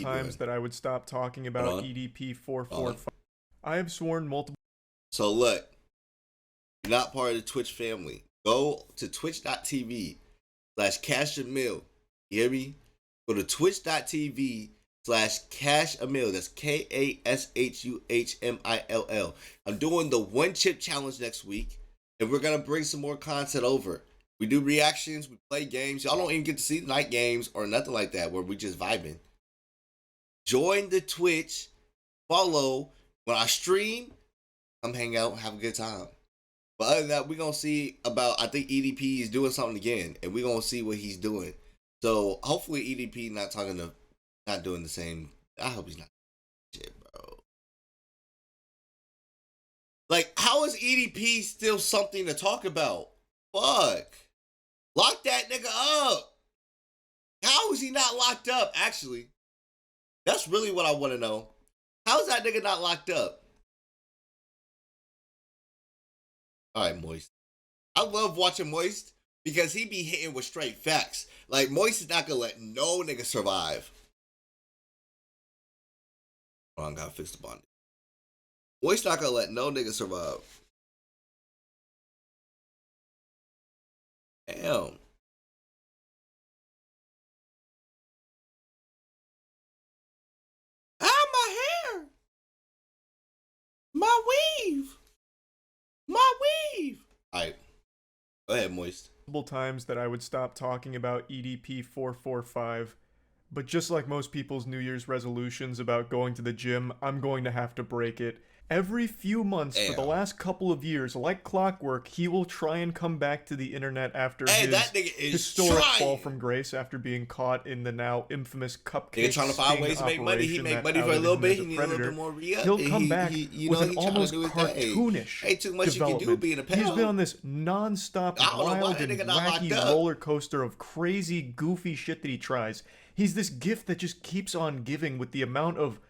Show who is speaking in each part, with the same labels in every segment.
Speaker 1: times that I would stop talking about EDP 445. I have sworn multiple.
Speaker 2: So look, you're not part of the Twitch family. Go to twitch.tv/cashamil. You hear me? Go to twitch.tv/cashamil. That's KASHUHMILL. I'm doing the one chip challenge next week, and we're gonna bring some more content over. We do reactions, we play games. Y'all don't even get to see the night games or nothing like that where we just vibing. Join the Twitch, follow. When I stream, come hang out, have a good time. But other than that, we're going to see about, I think EDP is doing something again, and we're going to see what he's doing. So hopefully EDP not doing the same. I hope he's not. Shit, bro. Like, how is EDP still something to talk about? Fuck. Lock that nigga up. How is he not locked up, actually? That's really what I want to know. How is that nigga not locked up? All right, Moist. I love watching Moist because he be hitting with straight facts. Like, Moist is not going to let no nigga survive. Hold on, gotta fix the bond. Moist not going to let no nigga survive. Damn. My hair. My weave. My weave. All right. Go ahead, Moist.
Speaker 1: Times that I would stop talking about EDP 445. But just like most people's New Year's resolutions about going to the gym, I'm going to have to break it. Every few months for the last couple of years, like clockwork, he will try and come back to the internet after his historic fall from grace after being caught in the now infamous cupcake
Speaker 2: trying to find ways to make money. He made money for a little bit. He needs a little bit more re-up.
Speaker 1: He'll come back with an almost cartoonish
Speaker 2: too much
Speaker 1: development.
Speaker 2: You can do being a pal.
Speaker 1: He's been on this non-stop, wild and wacky roller coaster of crazy, goofy shit that he tries. He's this gift that just keeps on giving with the amount of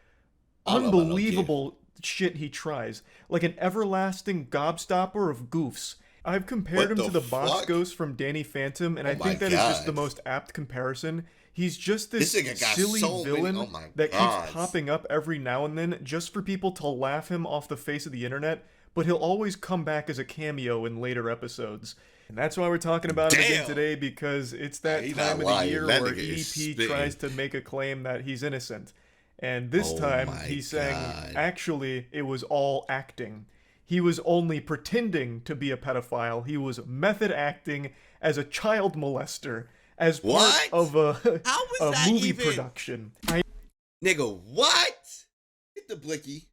Speaker 1: unbelievable shit he tries, like an everlasting gobstopper of goofs. I've compared him to the boss ghost from Danny Phantom, and I think that is just the most apt comparison. He's just this silly villain that keeps popping up every now and then just for people to laugh him off the face of the internet, but he'll always come back as a cameo in later episodes. And that's why we're talking about him again today, because it's that time of the year where EDP tries to make a claim that he's innocent. And this time, he's saying, actually, it was all acting. He was only pretending to be a pedophile. He was method acting as a child molester, as part of a movie production.
Speaker 2: Nigga, what? Get the blicky.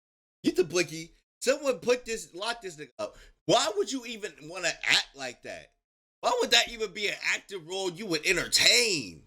Speaker 2: Get the blicky. Someone lock this nigga up. Why would you even want to act like that? Why would that even be an acting role you would entertain?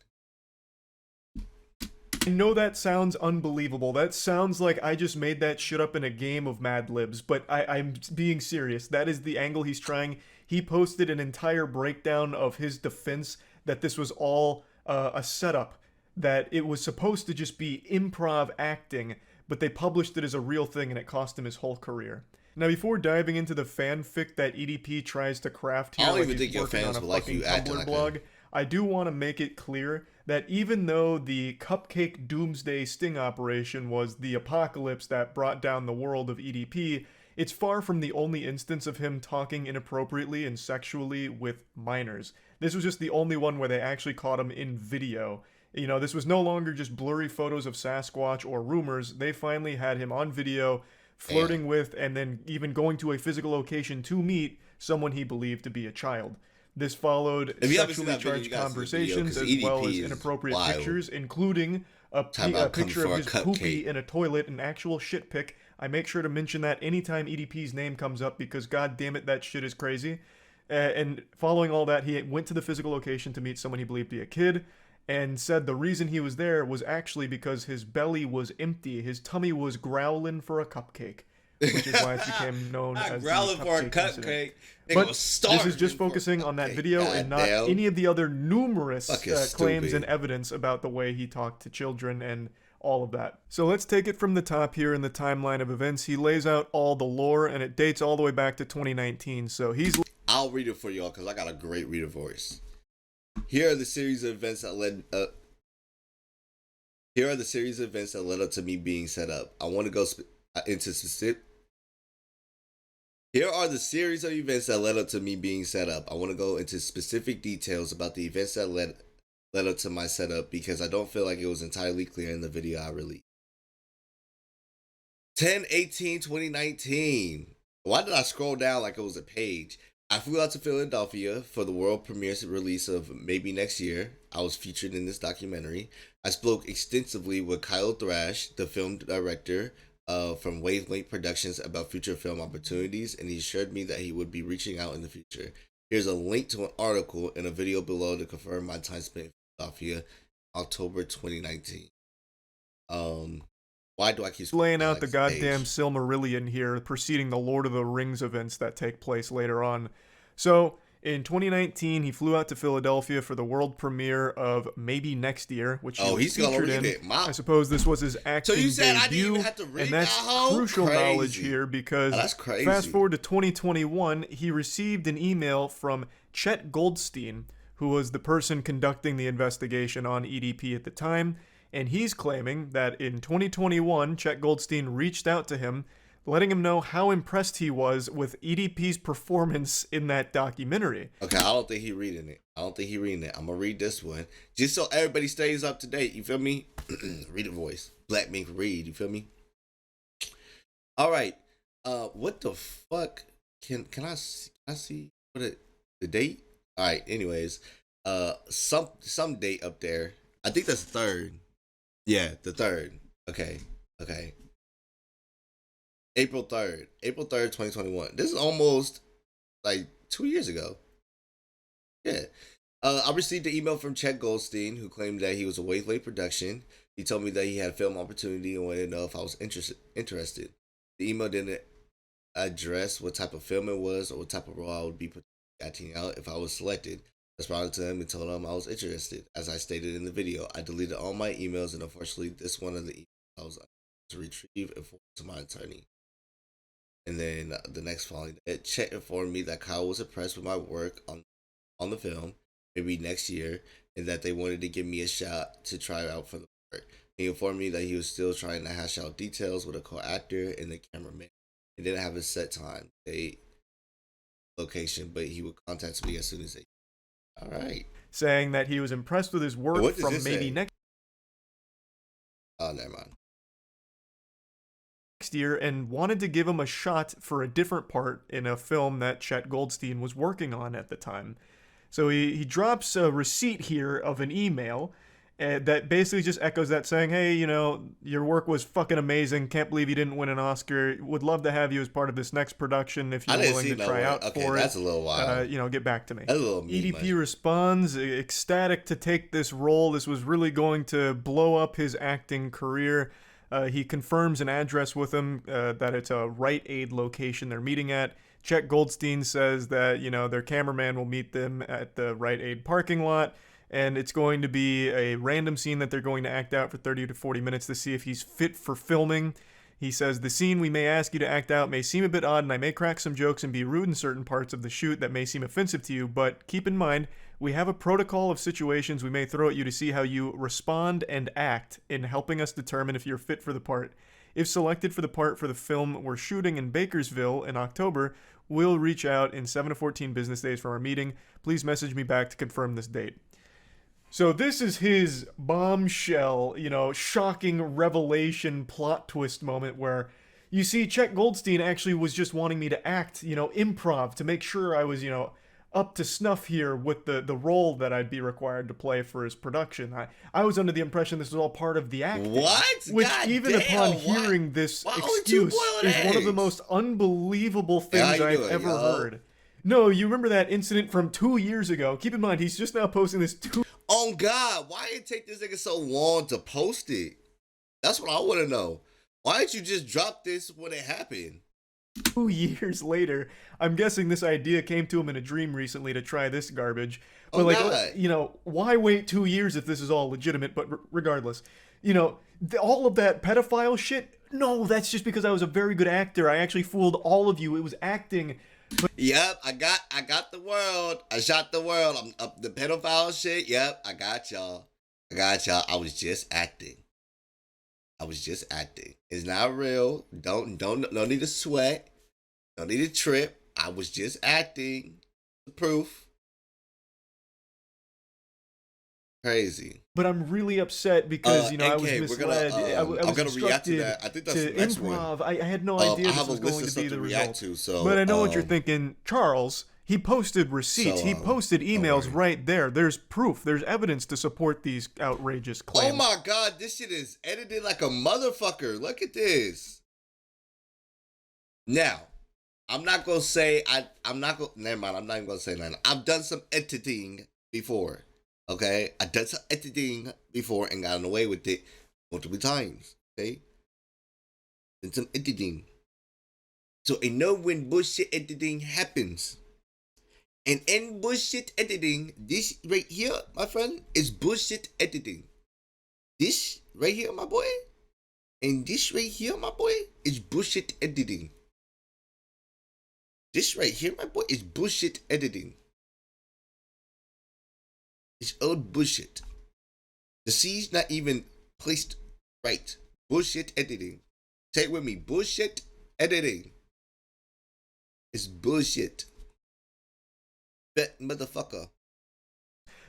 Speaker 1: I know that sounds unbelievable. That sounds like I just made that shit up in a game of Mad Libs, but I'm being serious. That is the angle he's trying. He posted an entire breakdown of his defense that this was all a setup, that it was supposed to just be improv acting, but they published it as a real thing and it cost him his whole career. Now, before diving into the fanfic that EDP tries to craft here, like he's working on a fucking Tumblr blog, I do want to make it clear that even though the Cupcake Doomsday sting operation was the apocalypse that brought down the world of EDP, it's far from the only instance of him talking inappropriately and sexually with minors. This was just the only one where they actually caught him in video. You know, this was no longer just blurry photos of Sasquatch or rumors. They finally had him on video, flirting with, and then even going to a physical location to meet someone he believed to be a child. This followed sexually charged conversations as well as inappropriate pictures, including a picture of his poopy in a toilet, an actual shit pic. I make sure to mention that anytime EDP's name comes up because god damn it, that shit is crazy. And following all that, he went to the physical location to meet someone he believed to be a kid, and said the reason he was there was actually because his belly was empty. His tummy was growling for a cupcake, which is why it became known as the cupcake incident. But this is just focusing on that video and not any of the other numerous claims and evidence about the way he talked to children and all of that. So let's take it from the top here in the timeline of events. He lays out all the lore, and it dates all the way back to 2019. So
Speaker 2: I'll read it for y'all because I got a great reader voice. Here are the series of events that led Here are the series of events that led up to me being set up. I want to go into specific. Here are the series of events that led up to me being set up. I want to go into specific details about the events that led up to my setup because I don't feel like it was entirely clear in the video I released. 10/18/2019. Why did I scroll down like it was a page? I flew out to Philadelphia for the world premiere release of Maybe Next Year. I was featured in this documentary. I spoke extensively with Kyle Thrash, the film director from Wavelength Productions, about future film opportunities, and he assured me that he would be reaching out in the future. Here's a link to an article and a video below to confirm my time spent in Philadelphia, October 2019. Why do I keep
Speaker 1: laying out the goddamn Silmarillion here, preceding the Lord of the Rings events that take place later on? So, in 2019, he flew out to Philadelphia for the world premiere of Maybe Next Year, which he was featured in. I suppose this was his acting debut,
Speaker 2: I didn't even have to read
Speaker 1: and that's crucial knowledge here because fast forward to 2021, he received an email from Chet Goldstein, who was the person conducting the investigation on EDP at the time. And he's claiming that in 2021, Chet Goldstein reached out to him, letting him know how impressed he was with EDP's performance in that documentary.
Speaker 2: Okay, I don't think he's reading it. I'm going to read this one, just so everybody stays up to date. You feel me? Read a voice. Black Mink read. You feel me? All right. What the fuck? Can I see what the date? All right. Anyways, some date up there. I think that's the 3rd. Yeah, the 3rd. Okay. April 3rd, 2021. This is almost like 2 years ago. Yeah. I received an email from Chet Goldstein, who claimed that he was a Wavelength production. He told me that he had a film opportunity and wanted to know if I was interested. The email didn't address what type of film it was or what type of role I would be acting out if I was selected. I responded to him and told him I was interested. As I stated in the video, I deleted all my emails, and unfortunately, this one of the emails I was unable to retrieve and forward to my attorney. And then the next following, Chet informed me that Kyle was impressed with my work on the film, Maybe Next Year, and that they wanted to give me a shot to try out for the part. He informed me that he was still trying to hash out details with a co-actor and the cameraman. He didn't have a set time, date, location, but he would contact me as soon as they. All right.
Speaker 1: Saying that he was impressed with his work from Maybe Next
Speaker 2: never mind.
Speaker 1: Year and wanted to give him a shot for a different part in a film that Chet Goldstein was working on at the time. So he drops a receipt here of an email that basically just echoes that, saying, hey, you know, your work was fucking amazing. Can't believe you didn't win an Oscar. Would love to have you as part of this next production if you're willing to try out for it.
Speaker 2: That's a little wild.
Speaker 1: You know, get back to me.
Speaker 2: That's a little mean,
Speaker 1: EDP responds, ecstatic to take this role. This was really going to blow up his acting career. He confirms an address with him, that it's a Rite Aid location they're meeting at. Chet Goldstein says that, you know, their cameraman will meet them at the Rite Aid parking lot. And it's going to be a random scene that they're going to act out for 30 to 40 minutes to see if he's fit for filming. He says, the scene we may ask you to act out may seem a bit odd, and I may crack some jokes and be rude in certain parts of the shoot that may seem offensive to you, but keep in mind, we have a protocol of situations we may throw at you to see how you respond and act in helping us determine if you're fit for the part. If selected for the part for the film we're shooting in Bakersville in October, we'll reach out in 7 to 14 business days from our meeting. Please message me back to confirm this date. So this is his bombshell, you know, shocking revelation plot twist moment where you see Chet Goldstein actually was just wanting me to act, you know, improv to make sure I was, you know, up to snuff here with the role that I'd be required to play for his production. I was under the impression this was all part of the acting.
Speaker 2: What?
Speaker 1: Which even upon hearing this excuse is one of the most unbelievable things I've ever heard. No, you remember that incident from 2 years ago. Keep in mind, he's just now posting this
Speaker 2: Oh God, why did it take this nigga so long to post it? That's what I want to know. Why didn't you just drop this when it happened?
Speaker 1: 2 years later. I'm guessing this idea came to him in a dream recently to try this garbage. But you know, why wait 2 years if this is all legitimate? But regardless, you know, all of that pedophile shit, no, that's just because I was a very good actor. I actually fooled all of you. It was acting.
Speaker 2: Yep, I got the world. I shot the world. I'm up the pedophile shit. Yep, I got y'all. I was just acting. I was just acting. It's not real. No need to sweat. No need to trip. I was just acting. The proof. Crazy.
Speaker 1: But I'm really upset because I was
Speaker 2: NK,
Speaker 1: misled. I was
Speaker 2: I'm gonna react to
Speaker 1: instructed
Speaker 2: that. I think that's the
Speaker 1: to
Speaker 2: next
Speaker 1: improv.
Speaker 2: one.
Speaker 1: I had no
Speaker 2: I
Speaker 1: idea this
Speaker 2: have a
Speaker 1: was going
Speaker 2: list
Speaker 1: to
Speaker 2: of
Speaker 1: be
Speaker 2: stuff
Speaker 1: the
Speaker 2: to react
Speaker 1: result.
Speaker 2: to. So,
Speaker 1: But I know what you're thinking, Charles. He posted receipts. He posted emails
Speaker 2: worry.
Speaker 1: right there. There's proof. There's evidence to support these outrageous claims.
Speaker 2: Oh my god, this shit is edited like a motherfucker. Look at this. Now, I'm not gonna say I'm not gonna never mind, I'm not even gonna say nothing. I've done some editing before. Okay? I done some editing before and gotten away with it multiple times. Okay? Done some editing. So I know when bullshit editing happens. And in bullshit editing, this right here, my friend, is bullshit editing. This right here, my boy, and this right here, my boy, is bullshit editing. This right here, my boy, is bullshit editing. It's old bullshit. The C's not even placed right. Bullshit editing. Say it with me. Bullshit editing. It's bullshit. Bet motherfucker.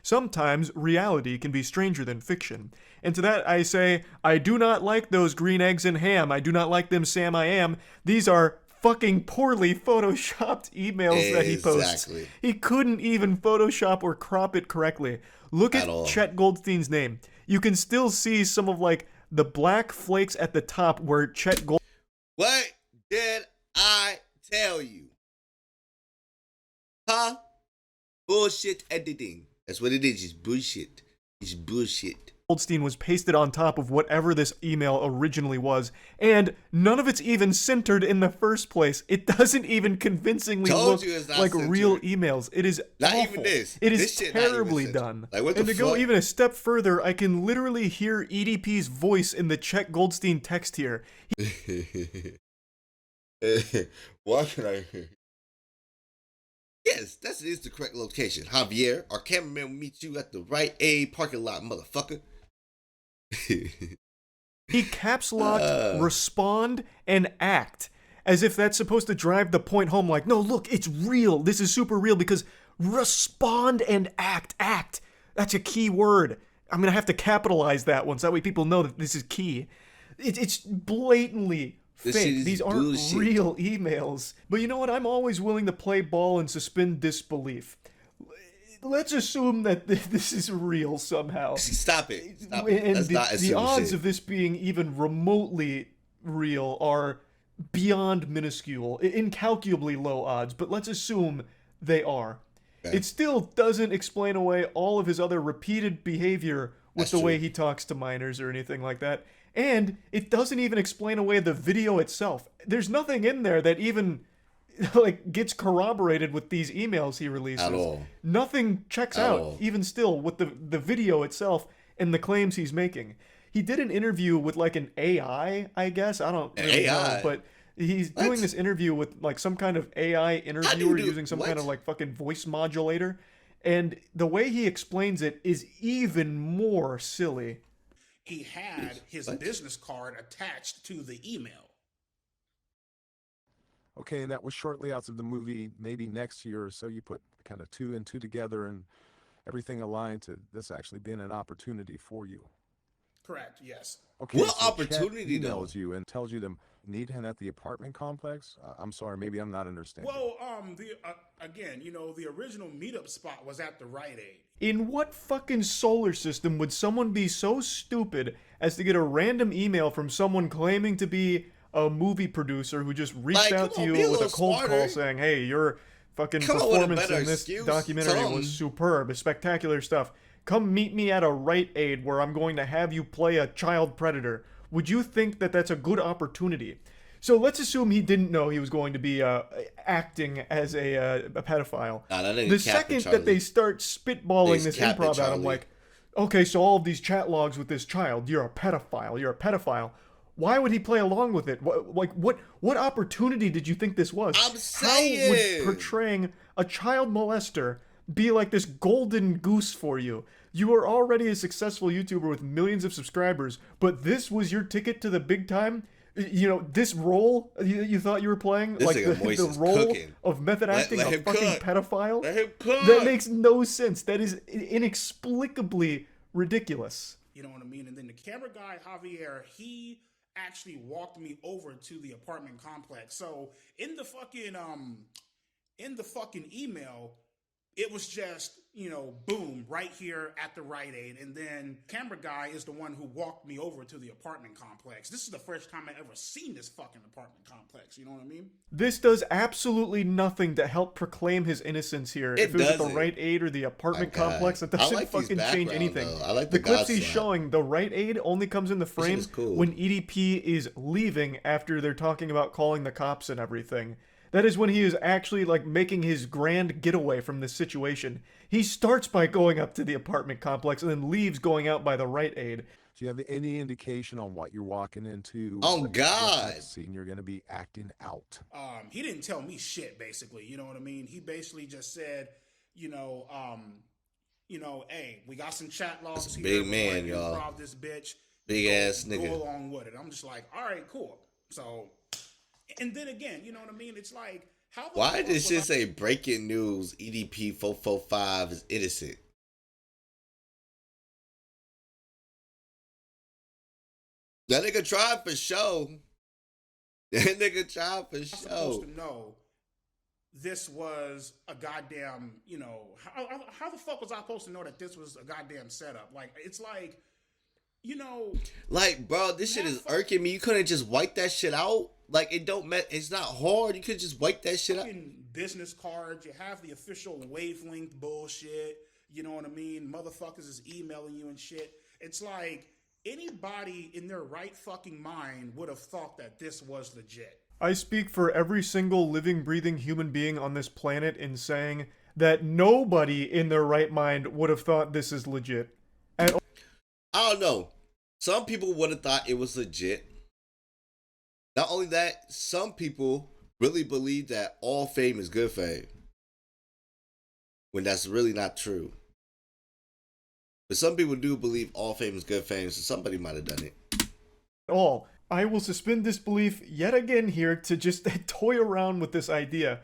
Speaker 1: Sometimes reality can be stranger than fiction. And to that I say, I do not like those green eggs and ham. I do not like them, Sam I am. These are fucking poorly photoshopped emails that he posts.
Speaker 2: Exactly.
Speaker 1: He couldn't even Photoshop or crop it correctly. Look at Chet Goldstein's name. You can still see some of like the black flakes at the top where Chet Gold.
Speaker 2: What did I tell you? Huh? Bullshit editing. That's what it is. It's bullshit. It's bullshit.
Speaker 1: Goldstein was pasted on top of whatever this email originally was, and none of it's even centered in the first place. It doesn't even convincingly look like centered. Real emails. It is
Speaker 2: not
Speaker 1: awful.
Speaker 2: Even this.
Speaker 1: It is
Speaker 2: this
Speaker 1: terribly done.
Speaker 2: Like, what
Speaker 1: and
Speaker 2: the
Speaker 1: to
Speaker 2: fuck?
Speaker 1: go even a step further, I can literally hear EDP's voice in the Chet Goldstein text here.
Speaker 2: Why can I hear? Yes, that is the correct location. Javier, our cameraman will meet you at the Rite Aid parking lot, motherfucker.
Speaker 1: He caps locked respond and act as if that's supposed to drive the point home, like, no, look, it's real. This is super real because respond and act. That's a key word. I'm going to have to capitalize that one so that way people know that this is key. It's blatantly fake. These aren't bullshit. Real emails. But you know what? I'm always willing to play ball and suspend disbelief. Let's assume that this is real somehow.
Speaker 2: Stop it.
Speaker 1: And the odds of this being even remotely real are beyond minuscule, incalculably low odds, but let's assume they are. Okay. It still doesn't explain away all of his other repeated behavior with the way he talks to minors or anything like that. And it doesn't even explain away the video itself. There's nothing in there that even like gets corroborated with these emails he releases.
Speaker 2: At all.
Speaker 1: Nothing checks out, even still, with the video itself and the claims he's making. He did an interview with like an AI, I guess. I don't really know, but he's doing this interview with like some kind of AI interviewer using some kind of like fucking voice modulator. And the way he explains it is even more silly.
Speaker 3: He had his business card attached to the email.
Speaker 4: Okay, and that was shortly after the movie, maybe next year or so. You put kind of 2 and 2 together and everything aligned to this actually being an opportunity for you.
Speaker 3: Correct, yes.
Speaker 2: Okay, what so opportunity
Speaker 4: Chet emails you and tells you to meet him at the apartment complex? I'm sorry, maybe I'm not understanding.
Speaker 3: Well, again, the original meetup spot was at the Rite Aid.
Speaker 1: In what fucking solar system would someone be so stupid as to get a random email from someone claiming to be a movie producer who just reached out to you with a cold call saying, hey, your fucking performance in this documentary was superb, spectacular stuff. Come meet me at a Rite Aid where I'm going to have you play a child predator. Would you think that that's a good opportunity? So let's assume he didn't know he was going to be acting as a pedophile. The second that they start spitballing this improv at him, like, okay, so all of these chat logs with this child, you're a pedophile. Why would he play along with it? What opportunity did you think this was?
Speaker 2: I'm saying.
Speaker 1: How would portraying a child molester be like this golden goose for you. You are already a successful YouTuber with millions of subscribers, but this was your ticket to the big time? You know, this role you thought you were playing,
Speaker 2: This
Speaker 1: like
Speaker 2: nigga Moist
Speaker 1: the
Speaker 2: is
Speaker 1: role
Speaker 2: cooking.
Speaker 1: of method acting,
Speaker 2: let
Speaker 1: a
Speaker 2: him
Speaker 1: fucking
Speaker 2: cook.
Speaker 1: pedophile?
Speaker 2: Let him cook.
Speaker 1: That makes no sense. That is inexplicably ridiculous.
Speaker 3: You know what I mean? And then the camera guy, Javier, he actually walked me over to the apartment complex. So in the fucking email, it was just, you know, boom, right here at the Rite Aid. And then camera guy is the one who walked me over to the apartment complex. This is the first time I ever seen this fucking apartment complex. You know what I mean?
Speaker 1: This does absolutely nothing to help proclaim his innocence here.
Speaker 2: It
Speaker 1: If it was at the
Speaker 2: doesn't.
Speaker 1: Rite Aid or the apartment
Speaker 2: My God.
Speaker 1: complex, it
Speaker 2: I
Speaker 1: doesn't
Speaker 2: like his
Speaker 1: fucking change
Speaker 2: background,
Speaker 1: anything.
Speaker 2: though. I like
Speaker 1: the
Speaker 2: the
Speaker 1: clips
Speaker 2: God
Speaker 1: he's
Speaker 2: slap.
Speaker 1: showing, the Rite Aid only comes in the frame
Speaker 2: is cool.
Speaker 1: when EDP is leaving after they're talking about calling the cops and everything. That is when he is actually like making his grand getaway from this situation. He starts by going up to the apartment complex and then leaves going out by the Rite Aid.
Speaker 4: Do you have any indication on what you're walking into?
Speaker 2: Oh,
Speaker 4: what
Speaker 2: God.
Speaker 4: next scene you're going to be acting out?
Speaker 3: He didn't tell me shit, basically. You know what I mean? He basically just said, hey, we got some chat logs
Speaker 2: That's a
Speaker 3: here.
Speaker 2: big man,
Speaker 3: We're gonna
Speaker 2: y'all.
Speaker 3: improv this bitch.
Speaker 2: Big ass
Speaker 3: Go
Speaker 2: nigga.
Speaker 3: along with it. I'm just like, all right, cool. So, and then again, you know what I mean? It's like, how the
Speaker 2: Why
Speaker 3: fuck
Speaker 2: did this
Speaker 3: was
Speaker 2: shit say breaking news? EDP 445 is innocent. That nigga tried for show. That nigga tried for
Speaker 3: I
Speaker 2: show.
Speaker 3: supposed to know this was a goddamn, how the fuck was I supposed to know that this was a goddamn setup? Like, it's like,
Speaker 2: Like, bro, this shit is irking me. You couldn't just wipe that shit out. Like, it don't matter. It's not hard. You could just wipe that shit out.
Speaker 3: fucking business cards, you have the official wavelength bullshit, you know what I mean? Motherfuckers is emailing you and shit. It's like, anybody in their right fucking mind would have thought that this was legit.
Speaker 1: I speak for every single living, breathing human being on this planet in saying that nobody in their right mind would have thought this is legit.
Speaker 2: I don't know. Some people would have thought it was legit. Not only that, some people really believe that all fame is good fame. When that's really not true. But some people do believe all fame is good fame, so somebody might have done it.
Speaker 1: All. I will suspend disbelief yet again here to just toy around with this idea.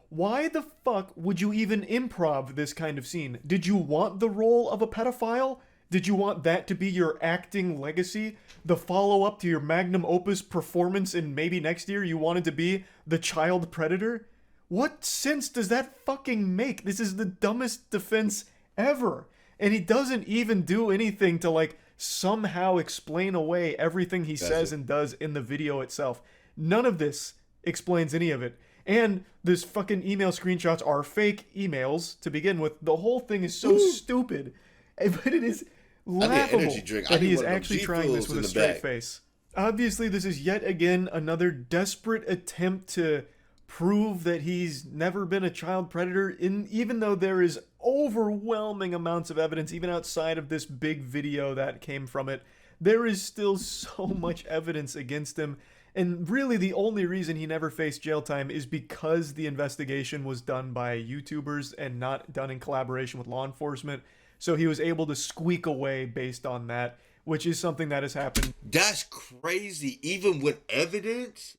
Speaker 1: Why the fuck would you even improv this kind of scene? Did you want the role of a pedophile? Did you want that to be your acting legacy? The follow-up to your magnum opus performance in maybe next year you wanted to be the child predator? What sense does that fucking make? This is the dumbest defense ever. And he doesn't even do anything to like somehow explain away everything he says and does in the video itself. None of this explains any of it. And this fucking email screenshots are fake emails to begin with. The whole thing is so stupid. But it is laughable
Speaker 2: energy drink.
Speaker 1: that he is
Speaker 2: one of them
Speaker 1: actually
Speaker 2: G
Speaker 1: trying this
Speaker 2: Fuels
Speaker 1: with a
Speaker 2: in the
Speaker 1: straight
Speaker 2: back.
Speaker 1: face. Obviously, this is yet again another desperate attempt to prove that he's never been a child predator, even though there is overwhelming amounts of evidence, even outside of this big video that came from it. There is still so much evidence against him. And really the only reason he never faced jail time is because the investigation was done by YouTubers and not done in collaboration with law enforcement. So he was able to squeak away based on that, which is something that has happened.
Speaker 2: That's crazy. Even with evidence?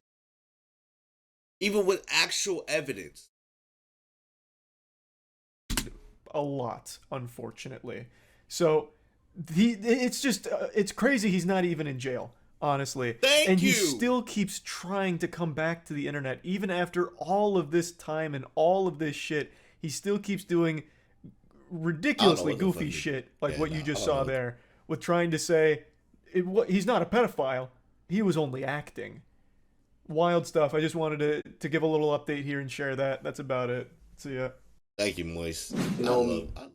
Speaker 2: Even with actual evidence?
Speaker 1: A lot, unfortunately. So it's crazy he's not even in jail, honestly.
Speaker 2: Thank
Speaker 1: and
Speaker 2: you.
Speaker 1: he still keeps trying to come back to the internet even after all of this time and all of this shit. He still keeps doing ridiculously
Speaker 2: what the
Speaker 1: goofy
Speaker 2: fuck
Speaker 1: shit like
Speaker 2: yeah,
Speaker 1: what you
Speaker 2: no,
Speaker 1: just
Speaker 2: I don't
Speaker 1: saw
Speaker 2: know.
Speaker 1: there with trying to say he's not a pedophile. He was only acting. Wild stuff. I just wanted to give a little update here and share that. That's about it. See ya.
Speaker 2: Thank you, Moist.
Speaker 5: You know
Speaker 2: I
Speaker 5: me.
Speaker 2: love